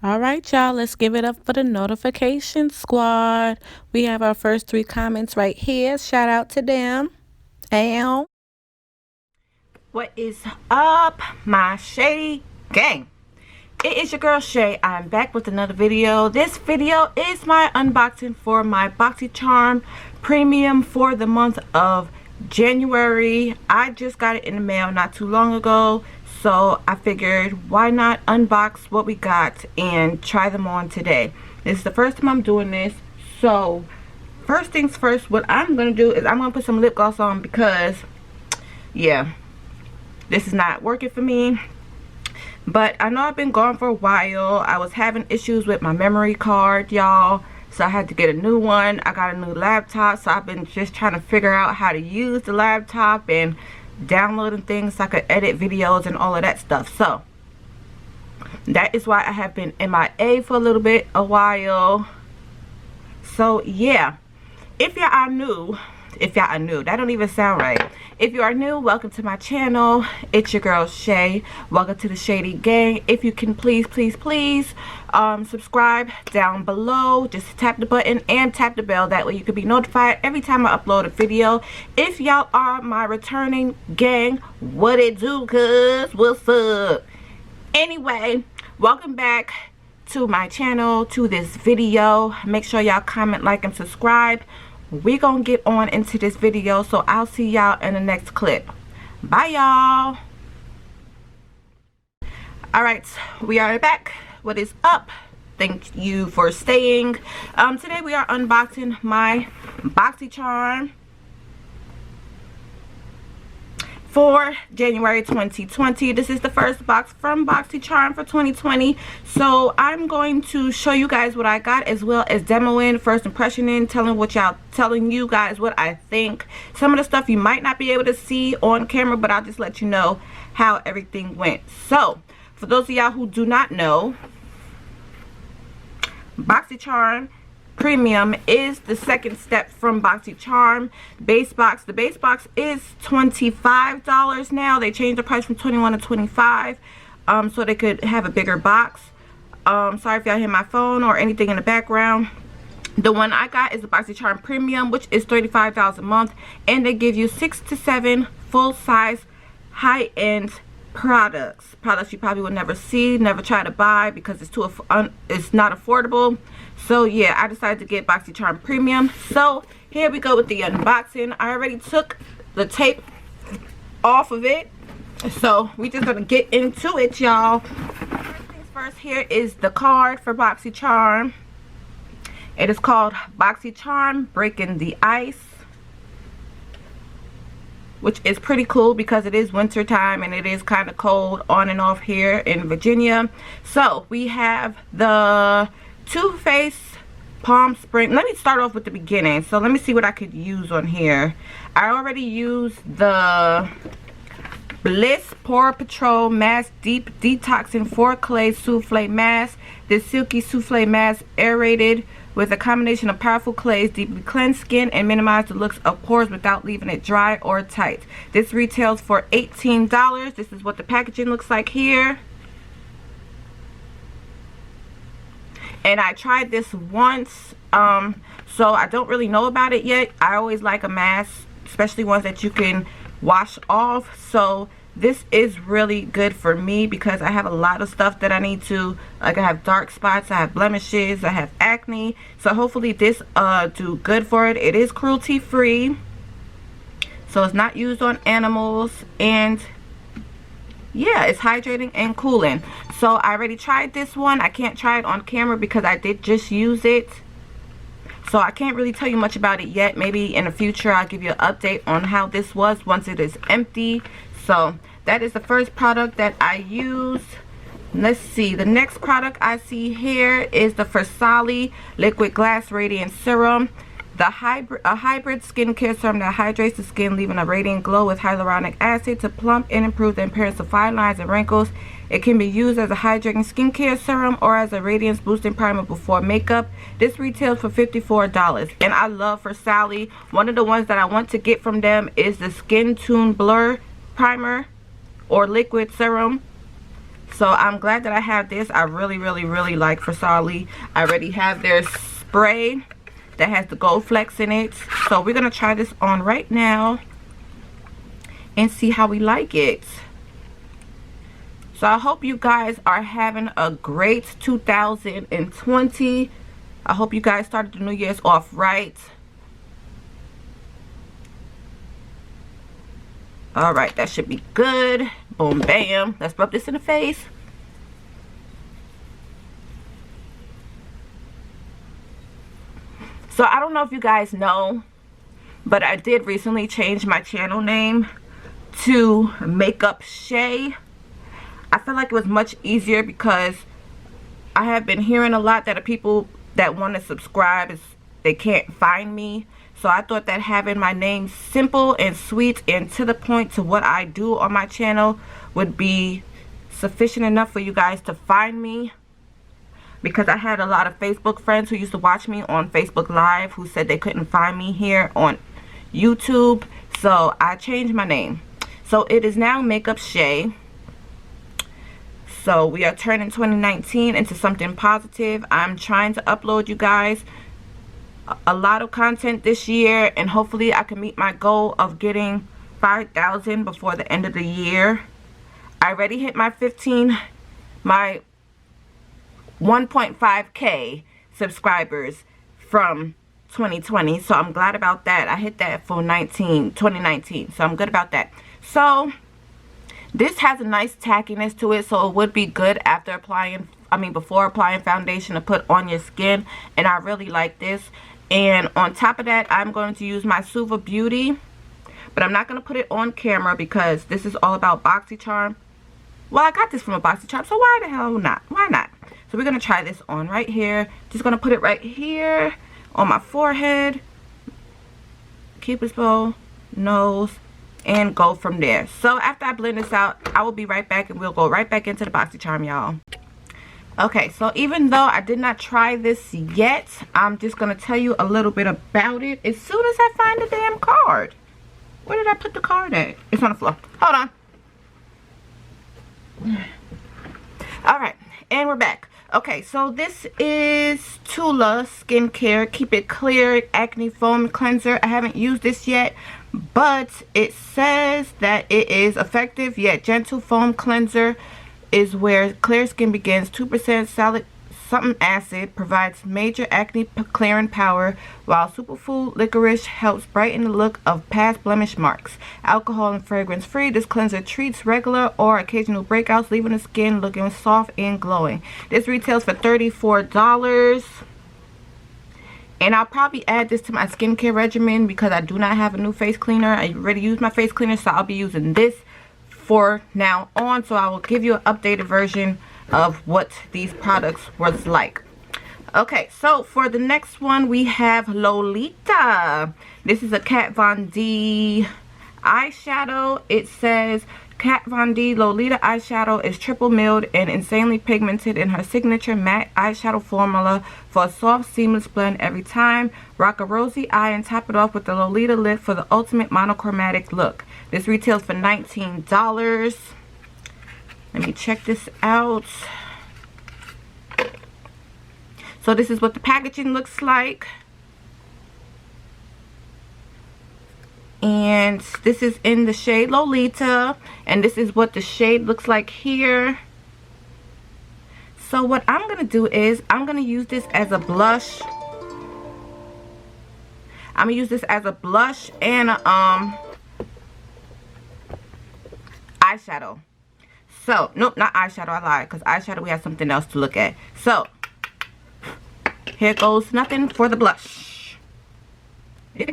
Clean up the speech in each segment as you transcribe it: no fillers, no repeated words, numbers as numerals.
All right, y'all, let's give it up for the notification squad. We have our first 3 comments right here. Shout out to them. And what is up, my shady gang? It is your girl Shay. I'm back with another video. This video is my unboxing for my BoxyCharm Premium for the month of January. I just got it in the mail not too long ago, so I figured why not unbox what we got and try them on today. This is the first time I'm doing this, so first things first, what I'm gonna do is I'm gonna put some lip gloss on because yeah, this is not working for me. But I know I've been gone for a while. I was having issues with my memory card, y'all, so I had to get a new one. I got a new laptop, so I've been just trying to figure out how to use the laptop and downloading things so I could edit videos and all of that stuff. So that is why I have been MIA for a while. So yeah, if y'all are new, that don't even sound right. If you are new, welcome to my channel. It's your girl Shay. Welcome to the Shady Gang. If you can please subscribe down below. Just tap the button and tap the bell. That way you can be notified every time I upload a video. If y'all are my returning gang, what it do, cuz? What's up? Anyway, welcome back to my channel, to this video. Make sure y'all comment, like, and subscribe. We gonna get on into this video, so I'll see y'all in the next clip. Bye, y'all. All right, we are back. What is up? Thank you for staying. Today we are unboxing my BoxyCharm for January 2020. This is the first box from BoxyCharm for 2020. So I'm going to show you guys what I got, as well as demoing, first impression in, telling you guys what I think. Some of the stuff you might not be able to see on camera, but I'll just let you know how everything went. So for those of y'all who do not know, BoxyCharm Premium is the second step from BoxyCharm base box. The base box is $25 now. They changed the price from $21 to $25, so they could have a bigger box. Sorry if y'all hear my phone or anything in the background. The one I got is the BoxyCharm Premium, which is $35 a month, and they give you 6 to 7 full-size high-end products you probably would never see, never try to buy, because it's not affordable. So yeah, I decided to get BoxyCharm Premium. So here we go with the unboxing. I already took the tape off of it, so we just gonna get into it, y'all. First things first, here is the card for BoxyCharm. It is called BoxyCharm Breaking the Ice, which is pretty cool because it is winter time and it is kind of cold on and off here in Virginia. So we have the Too Faced Palm Spring. Let me start off with the beginning. So let me see what I could use on here. I already used the Bliss Pore Patrol Mask Deep Detoxing 4-Clay Souffle Mask. This silky souffle mask aerated with a combination of powerful clays, deeply cleanse skin and minimize the looks of pores without leaving it dry or tight. This retails for $18. This is what the packaging looks like here. And I tried this once, so I don't really know about it yet. I always like a mask, especially ones that you can wash off. So this is really good for me because I have a lot of stuff that I need to, like, I have dark spots, I have blemishes, I have acne. So hopefully this do good for it. It is cruelty free, so it's not used on animals, and yeah, it's hydrating and cooling. So I already tried this one. I can't try it on camera because I did just use it, so I can't really tell you much about it yet. Maybe in the future I'll give you an update on how this was once it is empty. So that is the first product that I use. Let's see, the next product I see here is the Farsali Liquid Glass Radiant Serum. A hybrid skincare serum that hydrates the skin, leaving a radiant glow with hyaluronic acid to plump and improve the appearance of fine lines and wrinkles. It can be used as a hydrating skincare serum or as a radiance boosting primer before makeup. This retails for $54. And I love Farsali. One of the ones that I want to get from them is the Skin Tune Blur Primer or Liquid Serum. So I'm glad that I have this. I really like Farsali. I already have their spray that has the Gold Flex in it. So we're going to try this on right now and see how we like it. So I hope you guys are having a great 2020. I hope you guys started the New Year's off right. All right, that should be good. Boom, bam. Let's rub this in the face. So I don't know if you guys know, but I did recently change my channel name to Makeup Shay. I feel like it was much easier because I have been hearing a lot that people that want to subscribe, they can't find me. So I thought that having my name simple and sweet and to the point to what I do on my channel would be sufficient enough for you guys to find me. Because I had a lot of Facebook friends who used to watch me on Facebook Live who said they couldn't find me here on YouTube. So I changed my name. So it is now Makeup Shay. So we are turning 2019 into something positive. I'm trying to upload you guys a lot of content this year, and hopefully I can meet my goal of getting 5,000 before the end of the year. I already hit my 1.5k subscribers from 2020, so I'm glad about that. I hit that for 2019, so I'm good about that. So this has a nice tackiness to it, so it would be good after applying, before applying foundation to put on your skin, and I really like this. And on top of that, I'm going to use my Suva Beauty, but I'm not going to put it on camera because this is all about BoxyCharm. Well, I got this from a BoxyCharm, so why the hell not? Why not? So we're going to try this on right here. Just going to put it right here on my forehead, Cupid's bow, nose, and go from there. So after I blend this out, I will be right back and we'll go right back into the BoxyCharm, y'all. Okay, so even though I did not try this yet, I'm just going to tell you a little bit about it as soon as I find the damn card. Where did I put the card at? It's on the floor. Hold on. Alright, and we're back. Okay, so this is Tula Skincare Keep It Clear Acne Foam Cleanser. I haven't used this yet, but it says that it is effective yet gentle foam cleanser is where clear skin begins. 2% solid something acid provides major acne clearing power, while superfood licorice helps brighten the look of past blemish marks. Alcohol and fragrance free, this cleanser treats regular or occasional breakouts, leaving the skin looking soft and glowing. This retails for $34. And I'll probably add this to my skincare regimen because I do not have a new face cleaner. I already used my face cleaner, so I'll be using this for now on. So I will give you an updated version of what these products was like. Okay, so for the next one we have Lolita. This is a Kat Von D eyeshadow. It says Kat Von D Lolita eyeshadow is triple milled and insanely pigmented in her signature matte eyeshadow formula for a soft seamless blend every time. Rock a rosy eye and top it off with the Lolita lid for the ultimate monochromatic look. This retails for $19. Let me check this out. So this is what the packaging looks like. And this is in the shade Lolita. And this is what the shade looks like here. So what I'm going to do is I'm going to use this as a blush. I'm going to use this as a blush and a, eyeshadow. So, nope, not eyeshadow, I lied, because eyeshadow we have something else to look at. So, here goes nothing for the blush. Put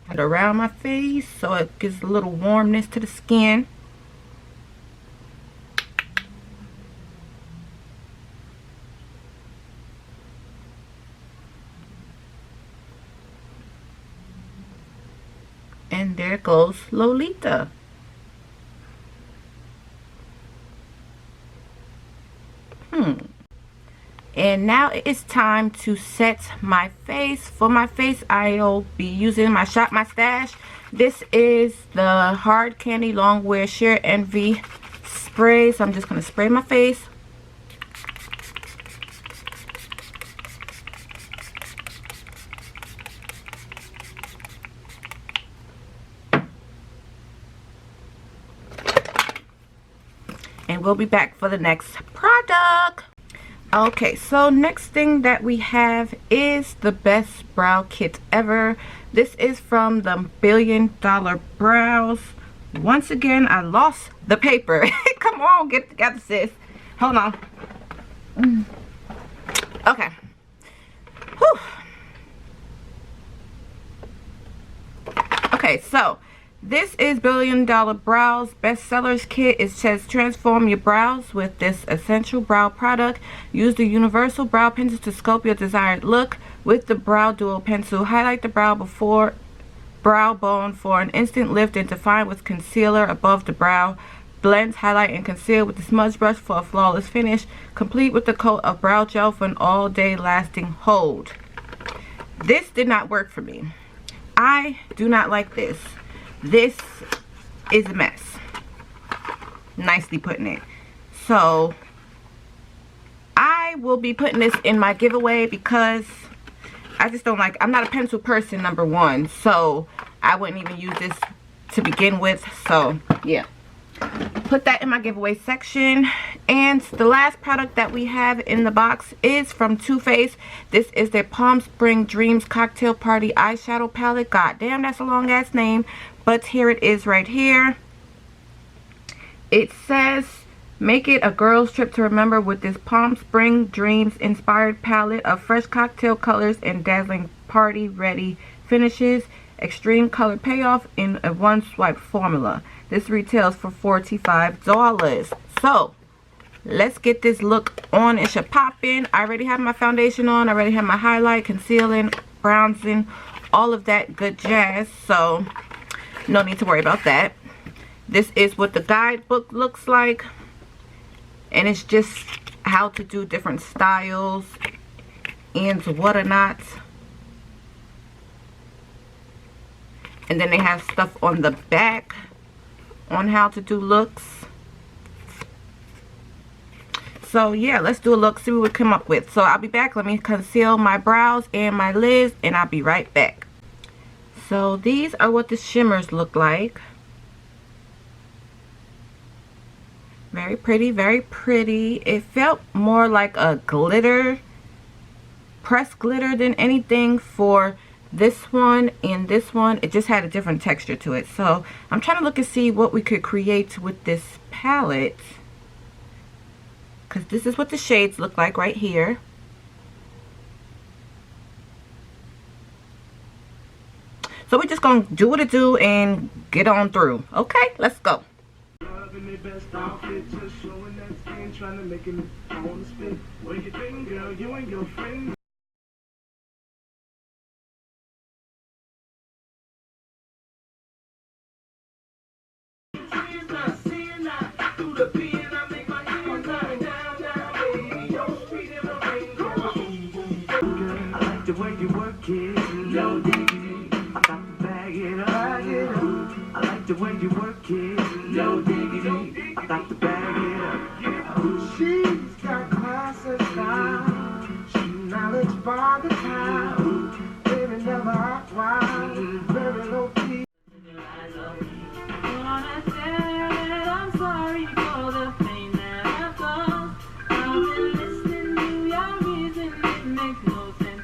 it around my face so it gives a little warmness to the skin. And there goes Lolita. And now it's time to set my face. For my face, I'll be using my Shop My Stash. This is the Hard Candy Longwear Sheer Envy spray. So I'm just going to spray my face. And we'll be back for the next product. Okay, so next thing that we have is the best brow kit ever. This is from the $1 Billion Brows. Once again, I lost the paper. Come on, get it together, sis. Hold on. Okay. Whew. Okay, so this is $1 Billion Brows Bestsellers Kit. It says transform your brows with this essential brow product. Use the universal brow pencil to sculpt your desired look. With the Brow Duo pencil, highlight the brow before brow bone for an instant lift and define with concealer above the brow. Blend, highlight, and conceal with the smudge brush for a flawless finish. Complete with the coat of brow gel for an all-day lasting hold. This did not work for me. I do not like this. This is a mess. Nicely putting it. So I will be putting this in my giveaway because I just don't like, I'm not a pencil person, number one. So I wouldn't even use this to begin with. So yeah, put that in my giveaway section. And the last product that we have in the box is from Too Faced. This is their Palm Spring Dreams Cocktail Party eyeshadow palette. God damn, that's a long ass name. But here it is right here. It says, make it a girl's trip to remember with this Palm Spring Dreams inspired palette of fresh cocktail colors and dazzling party ready finishes. Extreme color payoff in a one swipe formula. This retails for $45. So let's get this look on. It should pop in. I already have my foundation on. I already have my highlight, concealing, bronzing, all of that good jazz. So no need to worry about that. This is what the guidebook looks like. And it's just how to do different styles and whatnot. And then they have stuff on the back on how to do looks. So yeah, let's do a look, see what we come up with. So I'll be back. Let me conceal my brows and my lids and I'll be right back. So these are what the shimmers look like. Very pretty, very pretty. It felt more like a glitter, pressed glitter than anything for this one and this one. It just had a different texture to it. So I'm trying to look and see what we could create with this palette. Because this is what the shades look like right here. So we're just going to do what it do and get on through. Okay, let's go. The way you work it, no diggity. I got to bag it up. I like the way you work it, no diggity. I got to bag it up. She's got class and style. She knowledge by the time. Baby never act wild. Very low key. Wanna say that I'm sorry for the pain that I've caused. I've been listening to your reason. It makes no sense.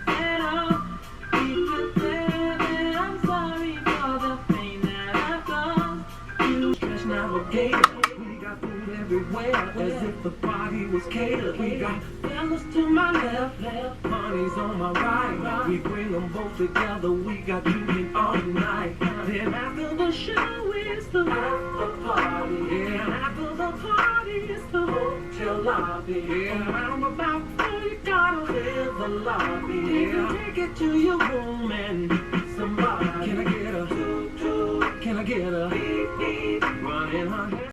We got food everywhere, as if the party was catered. We got fellas to my left, honeys on my right. We bring them both together, we got union all night. Then after the show is the after party. Yeah, and after the party is the hotel lobby. Yeah, around about 4 you gotta live the lobby. Yeah, take it to your room and somebody. Can I get a toot-toot? Can I get a beep-beep? Running her.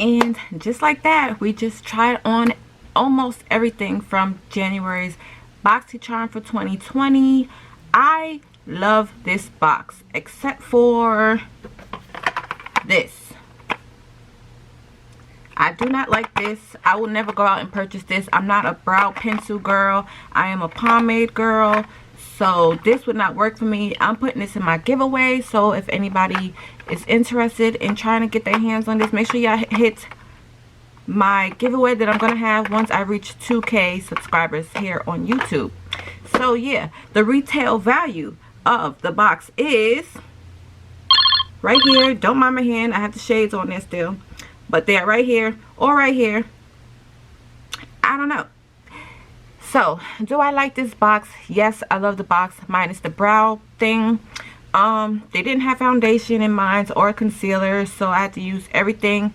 And just like that, we just tried on almost everything from January's BoxyCharm for 2020. I love this box except for this. I do not like this. I will never go out and purchase this. I'm not a brow pencil girl. I am a pomade girl. So this would not work for me. I'm putting this in my giveaway. So if anybody is interested in trying to get their hands on this, make sure y'all hit my giveaway that I'm going to have once I reach 2K subscribers here on YouTube. So yeah, the retail value of the box is right here. Don't mind my hand. I have the shades on there still. But they're right here or right here. I don't know. So, do I like this box? Yes, I love the box. Minus the brow thing. They didn't have foundation in mine or concealer. So, I had to use everything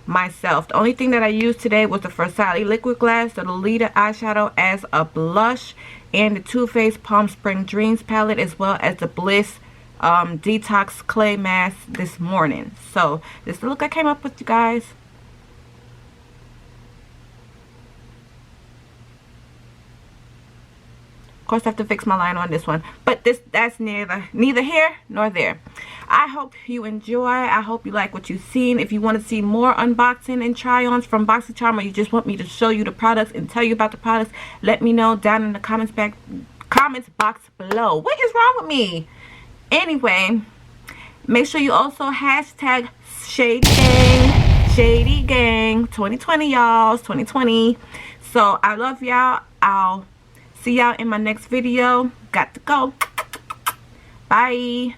myself. The only thing that I used today was the Versace Liquid Glass, the Lolita eyeshadow as a blush, and the Too Faced Palm Spring Dreams palette, as well as the Bliss Detox Clay Mask this morning. So this is the look I came up with, you guys. Of course I have to fix my line on this one, but that's neither here nor there. I hope you enjoy. I hope you like what you've seen. If you want to see more unboxing and try-ons from BoxyCharm, or you just want me to show you the products and tell you about the products, let me know down in the comments box below. What is wrong with me? Anyway, make sure you also hashtag Shady Gang 2020, y'all. It's 2020. So I love y'all. I'll see y'all in my next video. Got to go. Bye.